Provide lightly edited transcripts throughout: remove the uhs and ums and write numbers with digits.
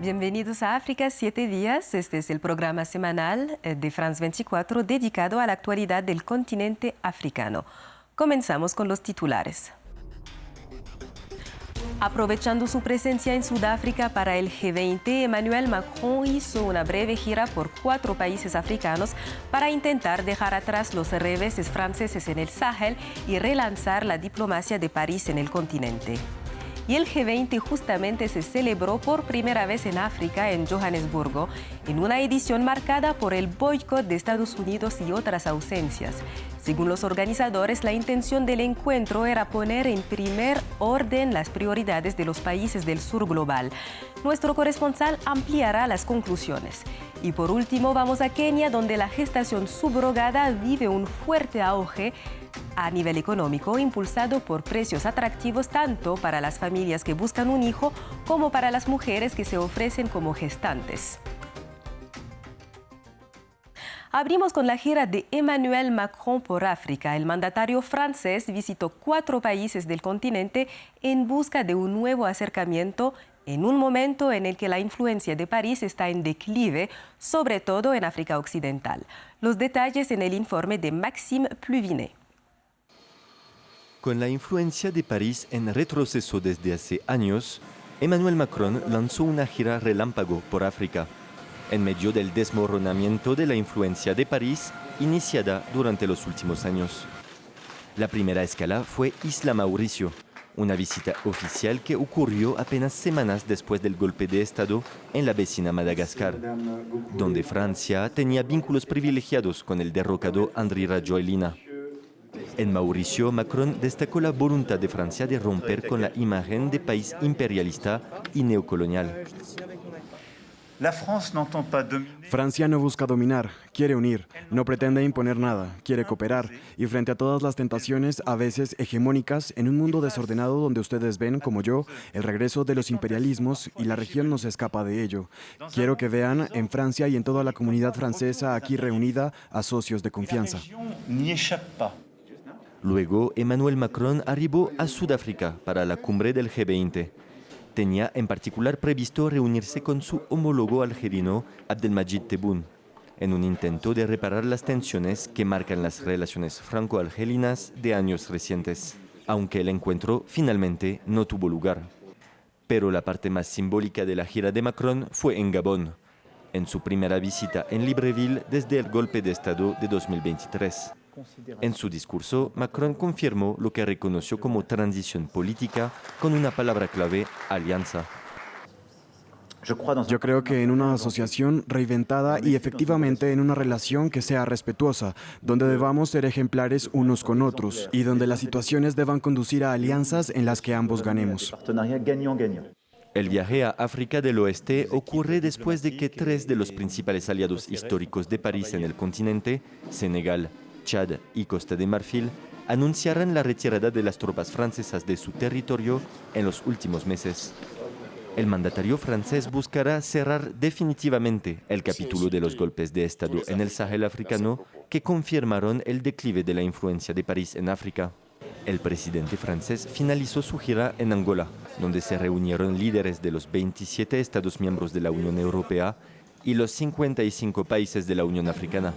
Bienvenidos a África 7 días. Este es el programa semanal de France 24 dedicado a la actualidad del continente africano. Comenzamos con los titulares. Aprovechando su presencia en Sudáfrica para el G20, Emmanuel Macron hizo una breve gira por 4 países africanos para intentar dejar atrás los reveses franceses en el Sahel y relanzar la diplomacia de París en el continente. Y el G20 justamente se celebró por primera vez en África, en Johannesburgo, en una edición marcada por el boicot de Estados Unidos y otras ausencias. Según los organizadores, la intención del encuentro era poner en primer orden las prioridades de los países del sur global. Nuestro corresponsal ampliará las conclusiones. Y por último, vamos a Kenia, donde la gestación subrogada vive un fuerte auge a nivel económico, impulsado por precios atractivos tanto para las familias que buscan un hijo como para las mujeres que se ofrecen como gestantes. Abrimos con la gira de Emmanuel Macron por África. El mandatario francés visitó 4 países del continente en busca de un nuevo acercamiento en un momento en el que la influencia de París está en declive, sobre todo en África Occidental. Los detalles en el informe de Maxime Pluvinet. Con la influencia de París en retroceso desde hace años, Emmanuel Macron lanzó una gira relámpago por África, en medio del desmoronamiento de la influencia de París iniciada durante los últimos años. La primera escala fue Isla Mauricio, una visita oficial que ocurrió apenas semanas después del golpe de Estado en la vecina Madagascar, donde Francia tenía vínculos privilegiados con el derrocado Andry Rajoelina. En Mauricio, Macron destacó la voluntad de Francia de romper con la imagen de país imperialista y neocolonial. Francia no busca dominar, quiere unir, no pretende imponer nada, quiere cooperar. Y frente a todas las tentaciones, a veces hegemónicas, en un mundo desordenado donde ustedes ven, como yo, el regreso de los imperialismos y la región no se escapa de ello. Quiero que vean en Francia y en toda la comunidad francesa aquí reunida a socios de confianza. Luego, Emmanuel Macron arribó a Sudáfrica para la cumbre del G20. Tenía en particular previsto reunirse con su homólogo algerino Abdelmadjid Tebboune, en un intento de reparar las tensiones que marcan las relaciones franco-argelinas de años recientes, aunque el encuentro finalmente no tuvo lugar. Pero la parte más simbólica de la gira de Macron fue en Gabón, en su primera visita en Libreville desde el golpe de Estado de 2023. En su discurso, Macron confirmó lo que reconoció como transición política con una palabra clave: alianza. Yo creo que en una asociación reinventada y efectivamente en una relación que sea respetuosa, donde debamos ser ejemplares unos con otros y donde las situaciones deban conducir a alianzas en las que ambos ganemos. El viaje a África del Oeste ocurre después de que 3 de los principales aliados históricos de París en el continente, Senegal, Chad y Costa de Marfil, anunciaran la retirada de las tropas francesas de su territorio en los últimos meses. El mandatario francés buscará cerrar definitivamente el capítulo de los golpes de Estado en el Sahel africano que confirmaron el declive de la influencia de París en África. El presidente francés finalizó su gira en Angola, donde se reunieron líderes de los 27 Estados miembros de la Unión Europea y los 55 países de la Unión Africana.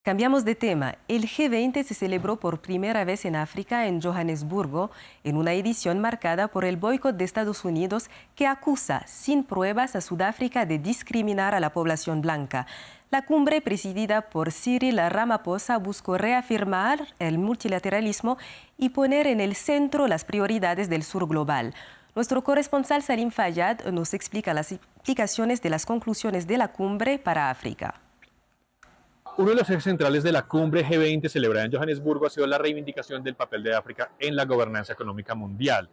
Cambiamos de tema. El G20 se celebró por primera vez en África, en Johannesburgo, en una edición marcada por el boicot de Estados Unidos que acusa sin pruebas a Sudáfrica de discriminar a la población blanca. La cumbre, presidida por Cyril Ramaphosa, buscó reafirmar el multilateralismo y poner en el centro las prioridades del sur global. Nuestro corresponsal Salim Fayyad nos explica las implicaciones de las conclusiones de la cumbre para África. Uno de los ejes centrales de la cumbre G20 celebrada en Johannesburgo ha sido la reivindicación del papel de África en la gobernanza económica mundial.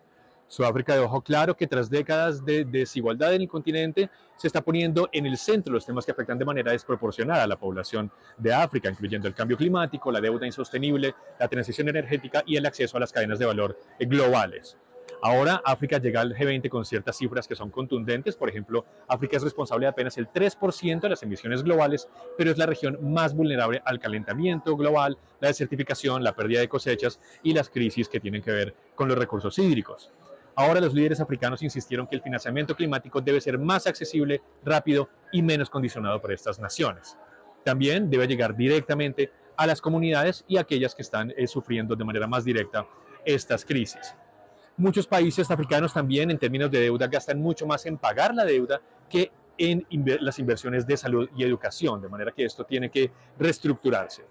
Sudáfrica dejó claro que tras décadas de desigualdad en el continente se está poniendo en el centro los temas que afectan de manera desproporcionada a la población de África, incluyendo el cambio climático, la deuda insostenible, la transición energética y el acceso a las cadenas de valor globales. Ahora África llega al G20 con ciertas cifras que son contundentes. Por ejemplo, África es responsable de apenas el 3% de las emisiones globales, pero es la región más vulnerable al calentamiento global, la desertificación, la pérdida de cosechas y las crisis que tienen que ver con los recursos hídricos. Ahora los líderes africanos insistieron que el financiamiento climático debe ser más accesible, rápido y menos condicionado por estas naciones. También debe llegar directamente a las comunidades y a aquellas que están sufriendo de manera más directa estas crisis. Muchos países africanos también, en términos de deuda, gastan mucho más en pagar la deuda que en las inversiones de salud y educación, de manera que esto tiene que reestructurarse.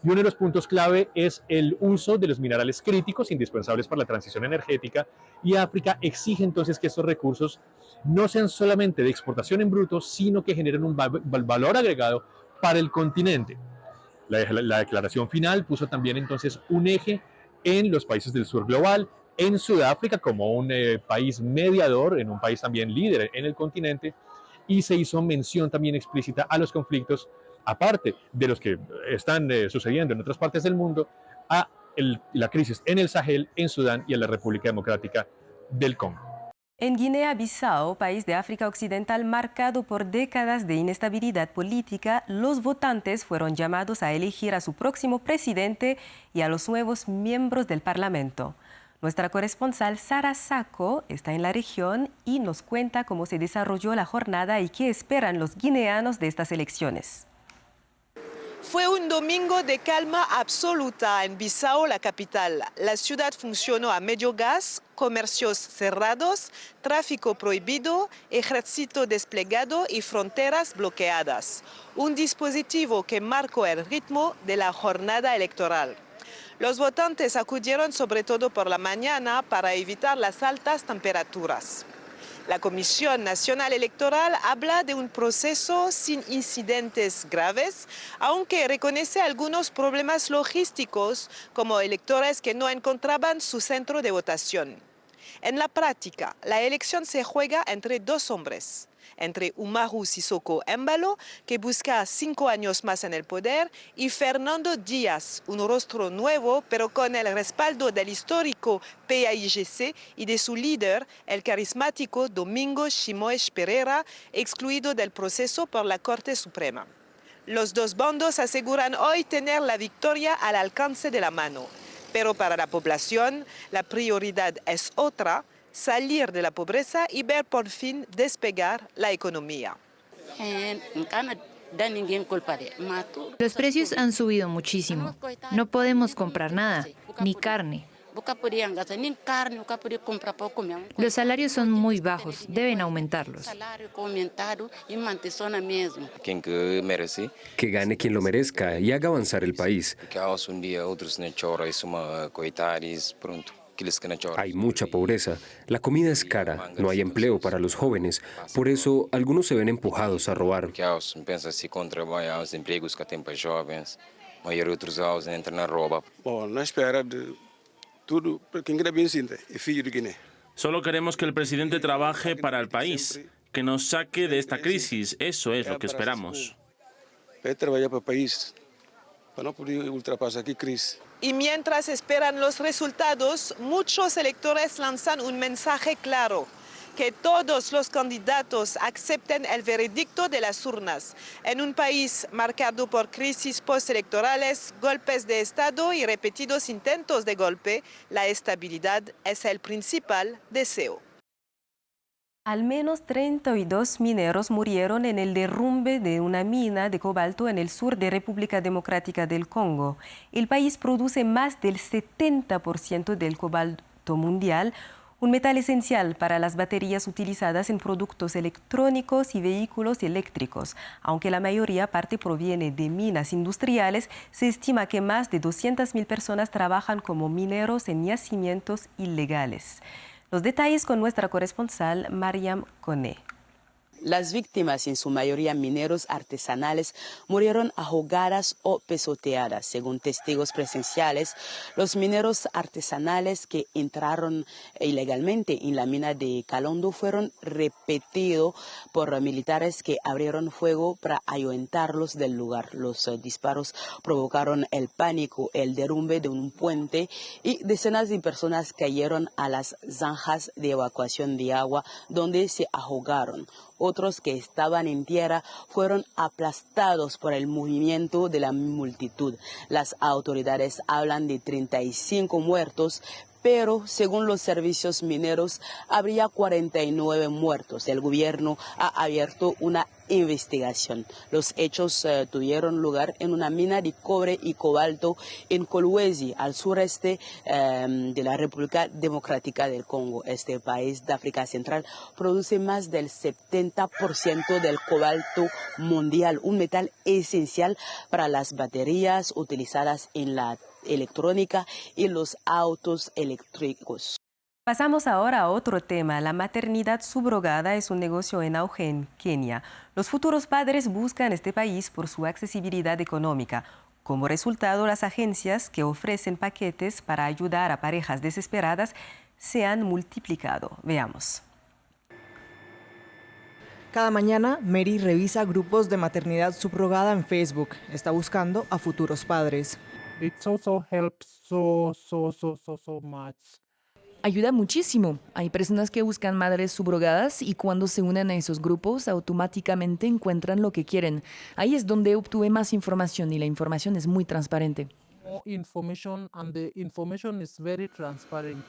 Y uno de los puntos clave es el uso de los minerales críticos indispensables para la transición energética, y África exige entonces que estos recursos no sean solamente de exportación en bruto, sino que generen un valor agregado para el continente. La declaración final puso también entonces un eje en los países del sur global, en Sudáfrica como un país mediador, en un país también líder en el continente, y se hizo mención también explícita a los conflictos, aparte de los que están sucediendo en otras partes del mundo, a la crisis en el Sahel, en Sudán y en la República Democrática del Congo. En Guinea-Bissau, país de África Occidental marcado por décadas de inestabilidad política, los votantes fueron llamados a elegir a su próximo presidente y a los nuevos miembros del Parlamento. Nuestra corresponsal Sara Saco está en la región y nos cuenta cómo se desarrolló la jornada y qué esperan los guineanos de estas elecciones. Fue un domingo de calma absoluta en Bissau, la capital. La ciudad funcionó a medio gas, comercios cerrados, tráfico prohibido, ejército desplegado y fronteras bloqueadas. Un dispositivo que marcó el ritmo de la jornada electoral. Los votantes acudieron sobre todo por la mañana para evitar las altas temperaturas. La Comisión Nacional Electoral habla de un proceso sin incidentes graves, aunque reconoce algunos problemas logísticos, como electores que no encontraban su centro de votación. En la práctica, la elección se juega entre dos hombres, entre Umaru Sissoco Embalo, que busca 5 años más en el poder, y Fernando Díaz, un rostro nuevo, pero con el respaldo del histórico PAIGC y de su líder, el carismático Domingo Simões Pereira, excluido del proceso por la Corte Suprema. Los dos bandos aseguran hoy tener la victoria al alcance de la mano, pero para la población la prioridad es otra: salir de la pobreza y ver por fin despegar la economía. Los precios han subido muchísimo. No podemos comprar nada, ni carne. Los salarios son muy bajos, deben aumentarlos. Que gane quien lo merezca y haga avanzar el país. Hay mucha pobreza, la comida es cara, no hay empleo para los jóvenes, por eso algunos se ven empujados a robar. Solo queremos que el presidente trabaje para el país, que nos saque de esta crisis, eso es lo que esperamos. Y mientras esperan los resultados, muchos electores lanzan un mensaje claro: que todos los candidatos acepten el veredicto de las urnas. En un país marcado por crisis postelectorales, golpes de Estado y repetidos intentos de golpe, la estabilidad es el principal deseo. Al menos 32 mineros murieron en el derrumbe de una mina de cobalto en el sur de República Democrática del Congo. El país produce más del 70% del cobalto mundial, un metal esencial para las baterías utilizadas en productos electrónicos y vehículos eléctricos. Aunque la mayoría parte proviene de minas industriales, se estima que más de 200.000 personas trabajan como mineros en yacimientos ilegales. Los detalles con nuestra corresponsal Mariam Kone. Las víctimas, en su mayoría mineros artesanales, murieron ahogadas o pisoteadas. Según testigos presenciales, los mineros artesanales que entraron ilegalmente en la mina de Calondo fueron repetidos por militares que abrieron fuego para ahuyentarlos del lugar. Los disparos provocaron el pánico, el derrumbe de un puente, y decenas de personas cayeron a las zanjas de evacuación de agua, donde se ahogaron. Otros que estaban en tierra fueron aplastados por el movimiento de la multitud. Las autoridades hablan de 35 muertos, pero según los servicios mineros habría 49 muertos. El gobierno ha abierto una investigación. Los hechos tuvieron lugar en una mina de cobre y cobalto en Kolwezi, al sureste de la República Democrática del Congo. Este país de África Central produce más del 70% del cobalto mundial, un metal esencial para las baterías utilizadas en la electrónica y los autos eléctricos. Pasamos ahora a otro tema. La maternidad subrogada es un negocio en auge en Kenia. Los futuros padres buscan este país por su accesibilidad económica. Como resultado, las agencias que ofrecen paquetes para ayudar a parejas desesperadas se han multiplicado. Veamos. Cada mañana, Mary revisa grupos de maternidad subrogada en Facebook. Está buscando a futuros padres. It also helps so much. Ayuda muchísimo. Hay personas que buscan madres subrogadas y cuando se unen a esos grupos automáticamente encuentran lo que quieren. Ahí es donde obtuve más información y la información es muy transparente. More information and the information is very transparent.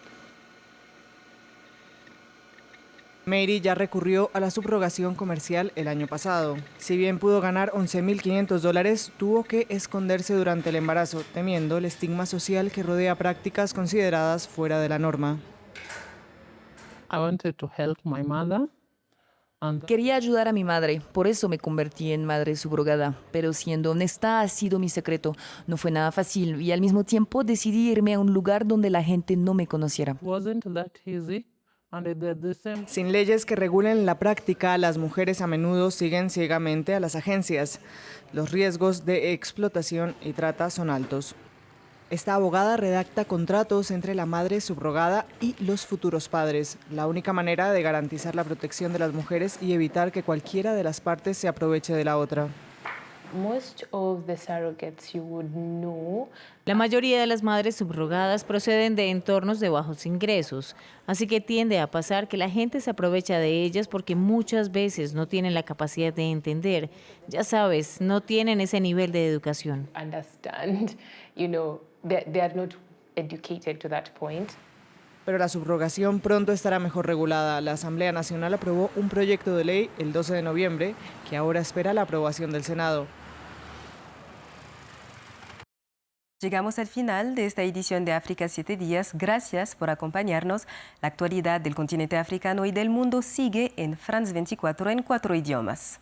Mary ya recurrió a la subrogación comercial el año pasado. Si bien pudo ganar $11,500, tuvo que esconderse durante el embarazo, temiendo el estigma social que rodea prácticas consideradas fuera de la norma. I wanted to help my mother. Quería ayudar a mi madre, por eso me convertí en madre subrogada. Pero siendo honesta, ha sido mi secreto. No fue nada fácil y al mismo tiempo decidí irme a un lugar donde la gente no me conociera. Wasn't that easy? Sin leyes que regulen la práctica, las mujeres a menudo siguen ciegamente a las agencias. Los riesgos de explotación y trata son altos. Esta abogada redacta contratos entre la madre subrogada y los futuros padres, la única manera de garantizar la protección de las mujeres y evitar que cualquiera de las partes se aproveche de la otra. La mayoría de las madres subrogadas proceden de entornos de bajos ingresos, así que tiende a pasar que la gente se aprovecha de ellas porque muchas veces no tienen la capacidad de entender. Ya sabes, no tienen ese nivel de educación. Pero la subrogación pronto estará mejor regulada. La Asamblea Nacional aprobó un proyecto de ley el 12 de noviembre que ahora espera la aprobación del Senado. Llegamos al final de esta edición de África 7 días. Gracias por acompañarnos. La actualidad del continente africano y del mundo sigue en France 24 en 4 idiomas.